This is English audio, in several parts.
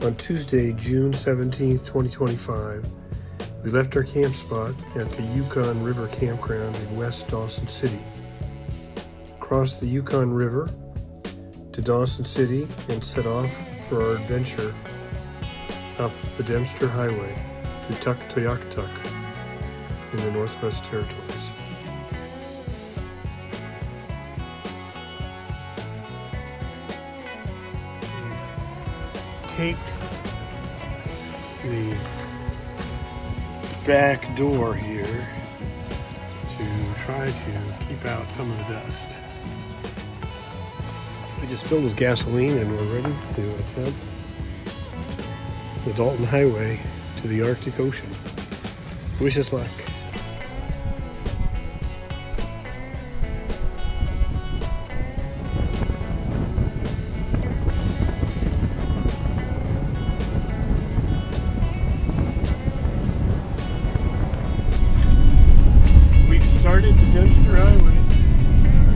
On Tuesday, June 17, 2025, we left our camp spot at the Yukon River Campground in West Dawson City. Crossed the Yukon River to Dawson City and set off for our adventure up the Dempster Highway to Tuktoyaktuk in the Northwest Territories. Taped the back door here to try to keep out some of the dust. We just filled with gasoline and we're ready to attempt the Dalton Highway to the Arctic Ocean. Wish us luck. Started the Dempster Highway,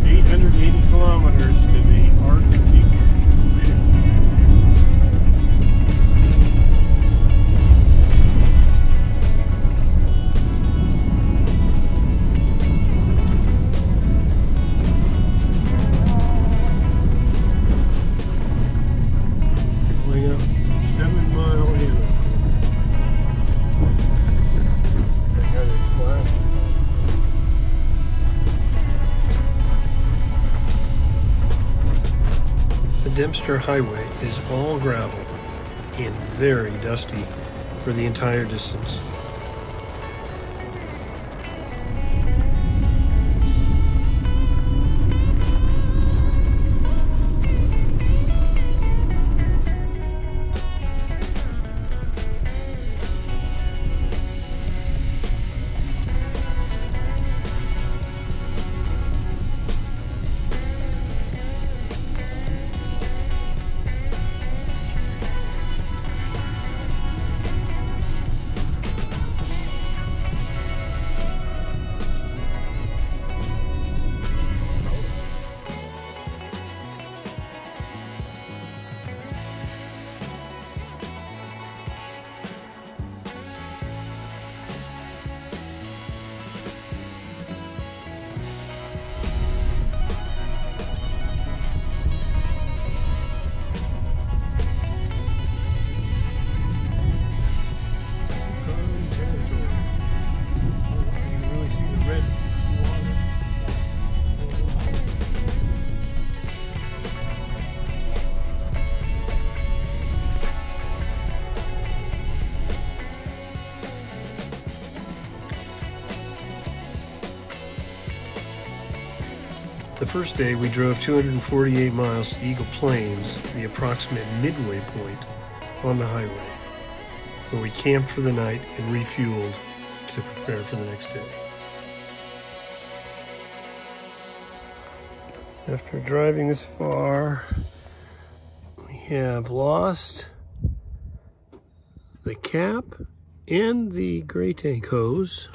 880 kilometers to the Arctic Ocean. We're going up 7 Mile Hill. The Dempster Highway is all gravel and very dusty for the entire distance. The first day, we drove 248 miles to Eagle Plains, the approximate midway point on the highway, where we camped for the night and refueled to prepare for the next day. After driving this far, we have lost the cap and the gray tank hose,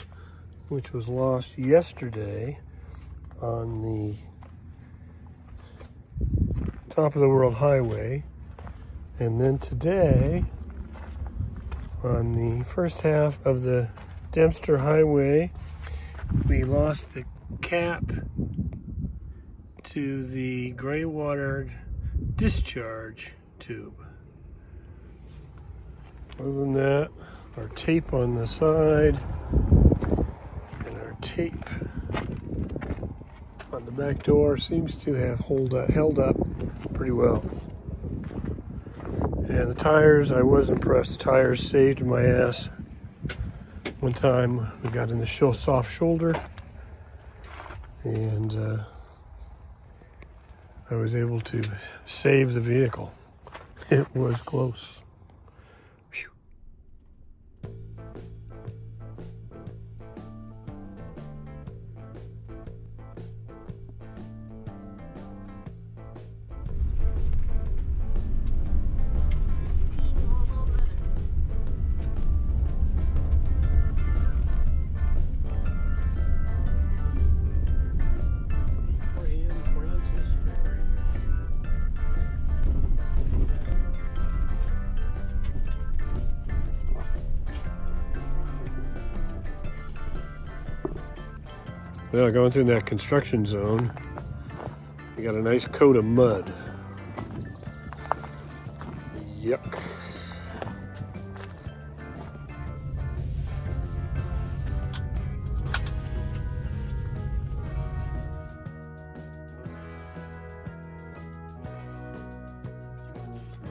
which was lost yesterday on the top of the World Highway, and then today on the first half of the Dempster Highway we lost the cap to the gray water discharge tube. Other than that, our tape on the side and our tape on the back door seems to have held up pretty well. And the tires, I was impressed. The tires saved my ass. One time we got in the soft shoulder and I was able to save the vehicle. It was close. Well, going through that construction zone, we got a nice coat of mud. Yuck.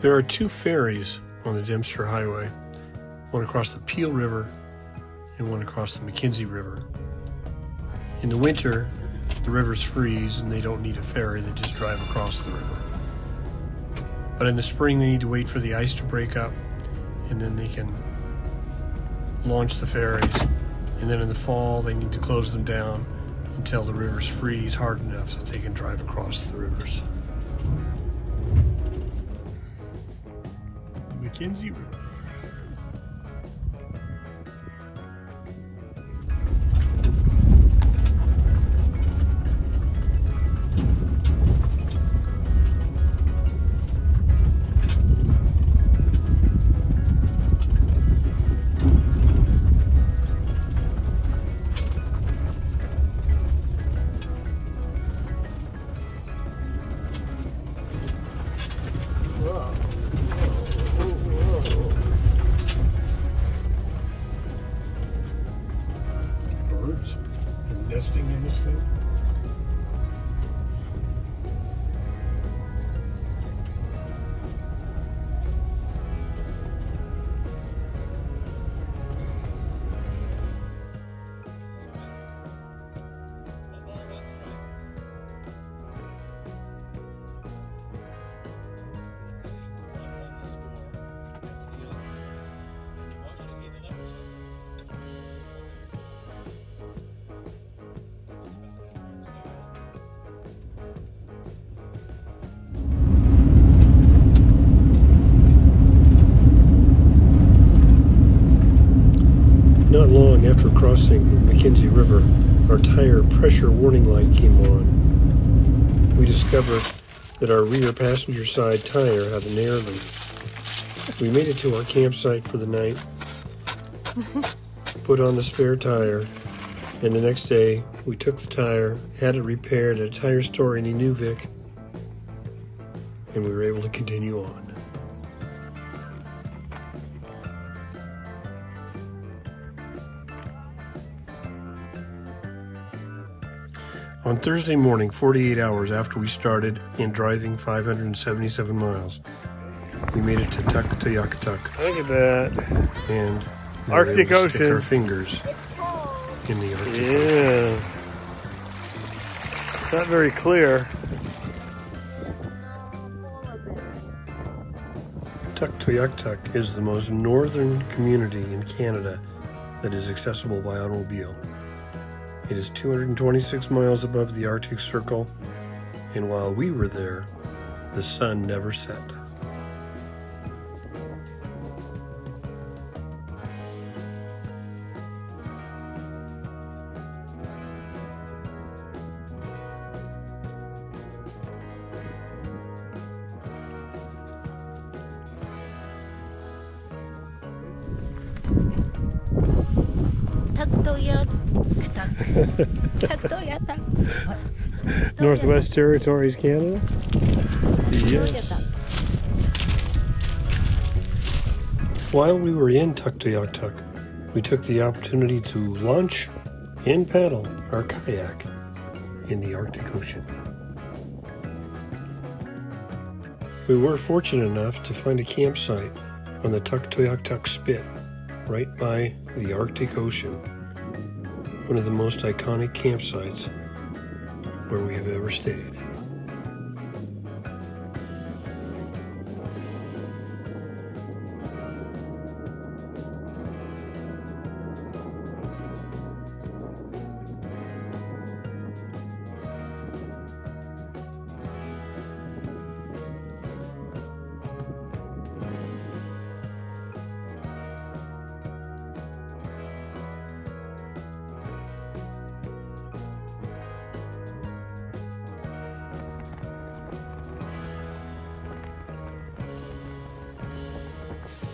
There are two ferries on the Dempster Highway, one across the Peel River and one across the McKenzie River. In the winter, the rivers freeze and they don't need a ferry, they just drive across the river. But in the spring, they need to wait for the ice to break up and then they can launch the ferries. And then in the fall, they need to close them down until the rivers freeze hard enough so that they can drive across the rivers. McKenzie River. Birds are nesting in this thing. Not long after crossing the McKenzie River, our tire pressure warning light came on. We discovered that our rear passenger side tire had an air leak. We made it to our campsite for the night, put on the spare tire, and the next day we took the tire, had it repaired at a tire store in Inuvik, and we were able to continue on. On Thursday morning, 48 hours after we started and driving 577 miles, we made it to Tuktoyaktuk. Look at that. And we Arctic Ocean. Stick our fingers in the Arctic Ocean. It's not very clear. Tuktoyaktuk is the most northern community in Canada that is accessible by automobile. It is 226 miles above the Arctic Circle, and while we were there, the sun never set. Northwest Territories, Canada? Yes. While we were in Tuktoyaktuk, we took the opportunity to launch and paddle our kayak in the Arctic Ocean. We were fortunate enough to find a campsite on the Tuktoyaktuk Spit, right by the Arctic Ocean, one of the most iconic campsites where we have ever stayed.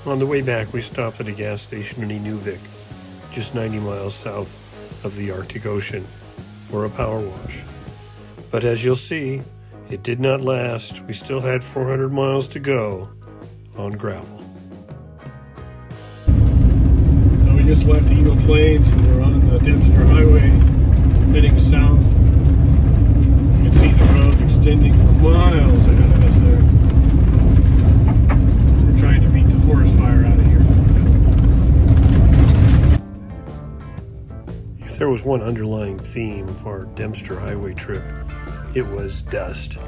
On the way back, we stopped at a gas station in Inuvik, just 90 miles south of the Arctic Ocean, for a power wash. But as you'll see, it did not last. We still had 400 miles to go on gravel. So we just left Eagle Plains and we're on the Dempster Highway heading south. You can see the road extending for miles ahead of us there. We're trying to beat the forest fire out of here. If there was one underlying theme for our Dempster Highway trip, it was dust.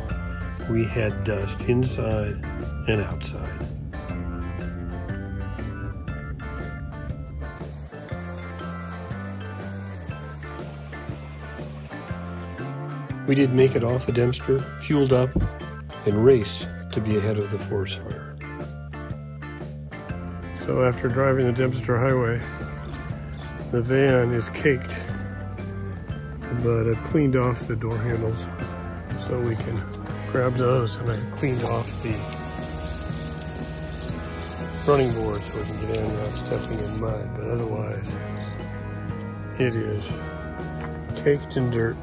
We had dust inside and outside. We did make it off the Dempster, fueled up, and raced to be ahead of the forest fire. So after driving the Dempster Highway, the van is caked, but I've cleaned off the door handles so we can grab those, and I cleaned off the running board so we can get in without stepping in mud, but otherwise it is caked in dirt.